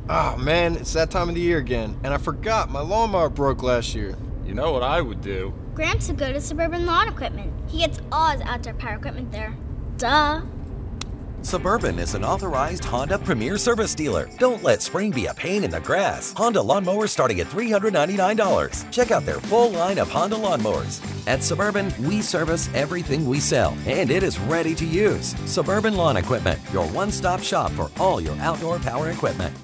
Oh man, it's that time of the year again, and I forgot my lawnmower broke last year. You know what I would do? Gramps would go to Suburban Lawn Equipment. He gets all his outdoor power equipment there. Duh. Suburban is an authorized Honda Premier Service dealer. Don't let spring be a pain in the grass. Honda lawnmowers starting at $399. Check out their full line of Honda lawnmowers. At Suburban, we service everything we sell, and it is ready to use. Suburban Lawn Equipment, your one-stop shop for all your outdoor power equipment.